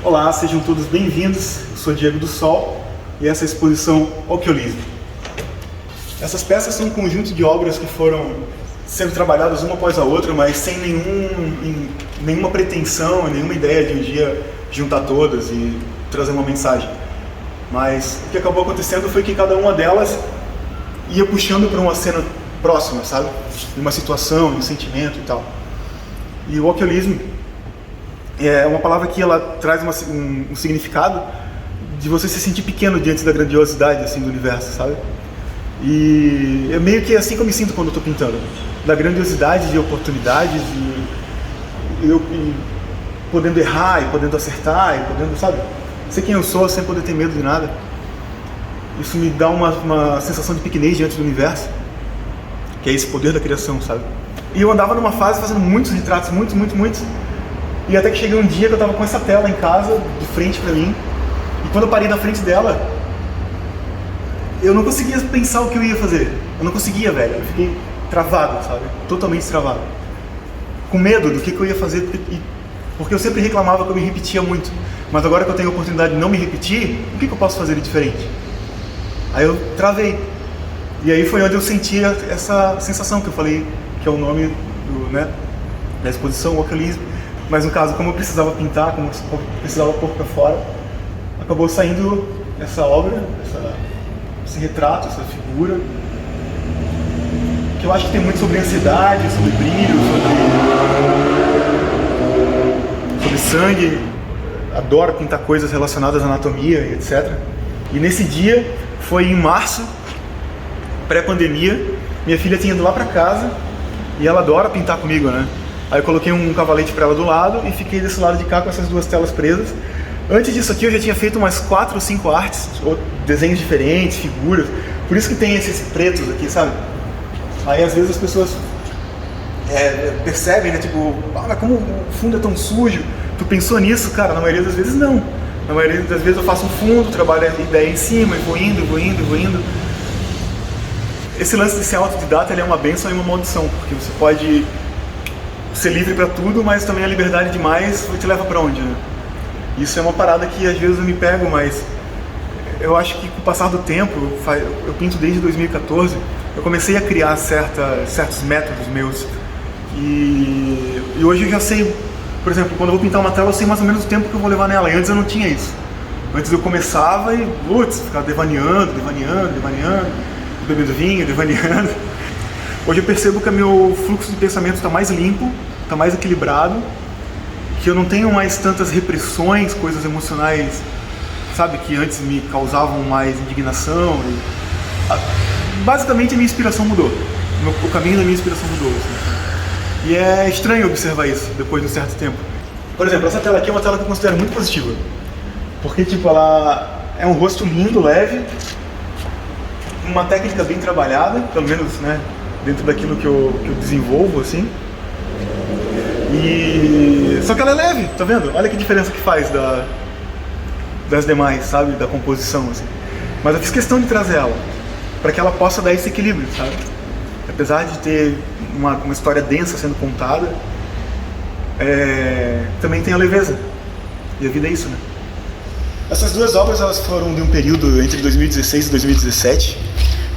Olá, sejam todos bem-vindos. Eu sou Diego do Sol e essa é a exposição Occiolismo. Essas peças são um conjunto de obras que foram sendo trabalhadas uma após a outra, mas sem nenhuma pretensão, nenhuma ideia de um dia juntar todas e trazer uma mensagem. Mas o que acabou acontecendo foi que cada uma delas ia puxando para uma cena próxima, sabe? De uma situação, de um sentimento e tal. E o occiolismo é uma palavra que ela traz um significado de você se sentir pequeno diante da grandiosidade assim, do universo, sabe? E é meio que assim que eu me sinto quando eu estou pintando. Da grandiosidade de oportunidades e podendo errar e podendo acertar e podendo, sabe? Ser quem eu sou sem poder ter medo de nada. Isso me dá uma sensação de pequenez diante do universo, que é esse poder da criação, sabe? E eu andava numa fase fazendo muitos retratos, muitos. E até que cheguei um dia que eu tava com essa tela em casa, de frente pra mim. E quando eu parei na frente dela, eu não conseguia pensar o que eu ia fazer. Eu não conseguia, velho. Eu fiquei travado, sabe? Totalmente travado. Com medo do que eu ia fazer, porque eu sempre reclamava que eu me repetia muito. Mas agora que eu tenho a oportunidade de não me repetir, o que eu posso fazer de diferente? Aí eu travei. E aí foi onde eu senti essa sensação que eu falei, que é o nome da exposição, o occiolismo. Mas no caso, como eu precisava pintar, como eu precisava pôr para fora, acabou saindo essa obra, esse retrato, essa figura, que eu acho que tem muito sobre ansiedade, sobre brilho, sobre sangue. Adoro pintar coisas relacionadas à anatomia e etc. E nesse dia, foi em março, pré-pandemia, minha filha tinha ido lá para casa e ela adora pintar comigo, né? Aí eu coloquei um cavalete para ela do lado e fiquei desse lado de cá com essas duas telas presas. Antes disso aqui eu já tinha feito umas 4 ou 5 artes, ou desenhos diferentes, figuras. Por isso que tem esses pretos aqui, sabe? Aí às vezes as pessoas percebem, né? Tipo, mas como o fundo é tão sujo? Tu pensou nisso? Cara, na maioria das vezes não. Na maioria das vezes eu faço um fundo, trabalho a ideia em cima e vou indo. Esse lance de ser autodidata ele é uma bênção e uma maldição, porque você pode ser livre para tudo, mas também a liberdade demais te leva para onde, né? Isso é uma parada que às vezes eu me pego, mas eu acho que com o passar do tempo, eu pinto desde 2014, eu comecei a criar certos métodos meus e hoje eu já sei, por exemplo, quando eu vou pintar uma tela eu sei mais ou menos o tempo que eu vou levar nela, e antes eu não tinha isso. Antes eu começava e, ficava devaneando, bebendo vinho, devaneando. Hoje eu percebo que o meu fluxo de pensamento está mais limpo, está mais equilibrado, que eu não tenho mais tantas repressões, coisas emocionais, sabe, que antes me causavam mais indignação. Basicamente a minha inspiração mudou, o caminho da minha inspiração mudou. Assim. E é estranho observar isso depois de um certo tempo. Por exemplo, essa tela aqui é uma tela que eu considero muito positiva, porque tipo, ela é um rosto lindo, leve, uma técnica bem trabalhada, pelo menos, né, dentro daquilo que eu desenvolvo, assim. Só que ela é leve, tá vendo? Olha que diferença que faz das demais, sabe? Da composição, assim. Mas eu fiz questão de trazer ela, para que ela possa dar esse equilíbrio, sabe? Apesar de ter uma história densa sendo contada, também tem a leveza. E a vida é isso, né? Essas duas obras, elas foram de um período entre 2016 e 2017,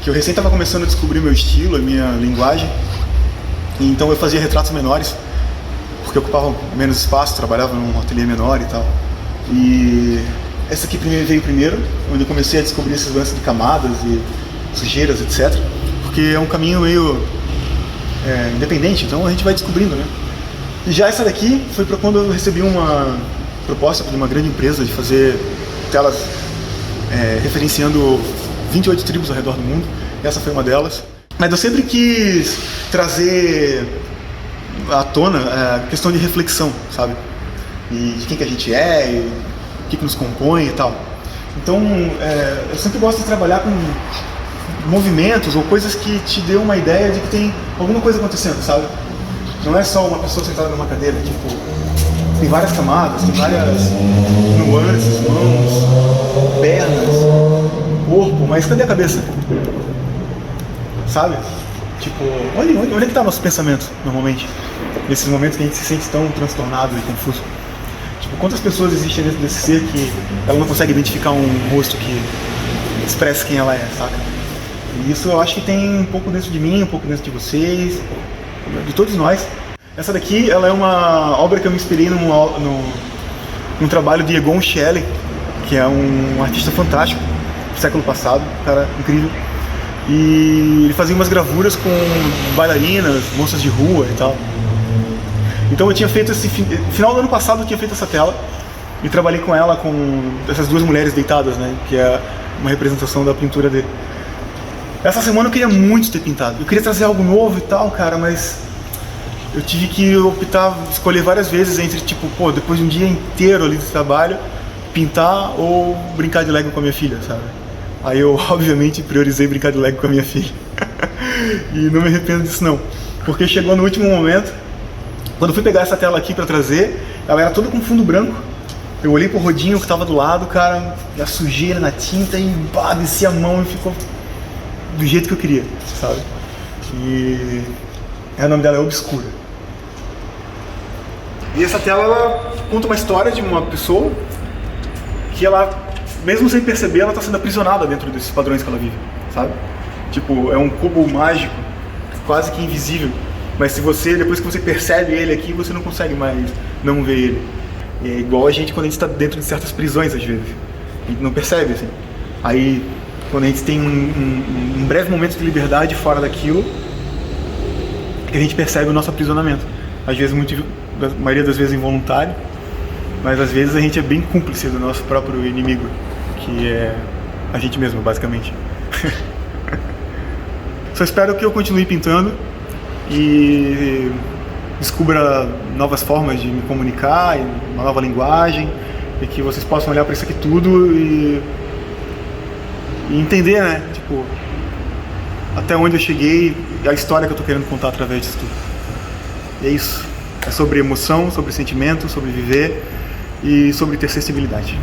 que eu recém estava começando a descobrir meu estilo, a minha linguagem. E então eu fazia retratos menores, porque ocupava menos espaço, trabalhava num ateliê menor e tal. E essa aqui veio primeiro, onde eu comecei a descobrir esses lances de camadas e sujeiras, etc. Porque é um caminho meio independente, então a gente vai descobrindo, né? E já essa daqui foi para quando eu recebi uma proposta de uma grande empresa de fazer telas referenciando 28 tribos ao redor do mundo. Essa foi uma delas. Mas eu sempre quis trazer à tona a questão de reflexão, sabe? E de quem que a gente é, e o que nos compõe e tal. Então, eu sempre gosto de trabalhar com movimentos ou coisas que te dê uma ideia de que tem alguma coisa acontecendo, sabe? Não é só uma pessoa sentada numa cadeira, tipo, tem várias camadas, tem várias nuances, mãos, pernas, corpo, mas cadê a cabeça? Sabe? Tipo, onde é que está nosso pensamento, normalmente? Nesses momentos que a gente se sente tão transtornado e confuso. Tipo, quantas pessoas existem dentro desse ser que ela não consegue identificar um rosto que expressa quem ela é, saca? E isso eu acho que tem um pouco dentro de mim, um pouco dentro de vocês, de todos nós. Essa daqui, ela é uma obra que eu me inspirei num trabalho de Egon Schiele, que é um artista fantástico do século passado, um cara incrível. E ele fazia umas gravuras com bailarinas, moças de rua e tal. Então eu tinha feito final do ano passado eu tinha feito essa tela e trabalhei com ela, com essas duas mulheres deitadas, né, que é uma representação da pintura dele. Essa semana eu queria muito ter pintado, eu queria trazer algo novo e tal, cara, mas eu tive que escolher várias vezes entre, tipo, pô, depois de um dia inteiro ali de trabalho, pintar ou brincar de Lego com a minha filha, sabe? Aí eu, obviamente, priorizei brincar de Lego com a minha filha. E não me arrependo disso não, porque chegou no último momento, quando eu fui pegar essa tela aqui pra trazer, ela era toda com fundo branco. Eu olhei pro rodinho que tava do lado, cara, e a sujeira na tinta e desci a mão e ficou do jeito que eu queria, sabe? E o nome dela é Obscura. E essa tela, ela conta uma história de uma pessoa que ela, mesmo sem perceber, ela tá sendo aprisionada dentro desses padrões que ela vive, sabe? Tipo, é um cubo mágico, quase que invisível, mas depois que você percebe ele aqui, você não consegue mais não ver ele. É igual a gente quando a gente está dentro de certas prisões, às vezes. A gente não percebe, assim. Aí, quando a gente tem um breve momento de liberdade fora daquilo, que a gente percebe o nosso aprisionamento. Às vezes, a maioria das vezes involuntário, mas às vezes a gente é bem cúmplice do nosso próprio inimigo, que é a gente mesmo, basicamente. Só espero que eu continue pintando e descubra novas formas de me comunicar, uma nova linguagem, e que vocês possam olhar para isso aqui tudo e entender, né, tipo, até onde eu cheguei e a história que eu tô querendo contar através disso tudo. E é isso. É sobre emoção, sobre sentimento, sobre viver e sobre ter sensibilidade.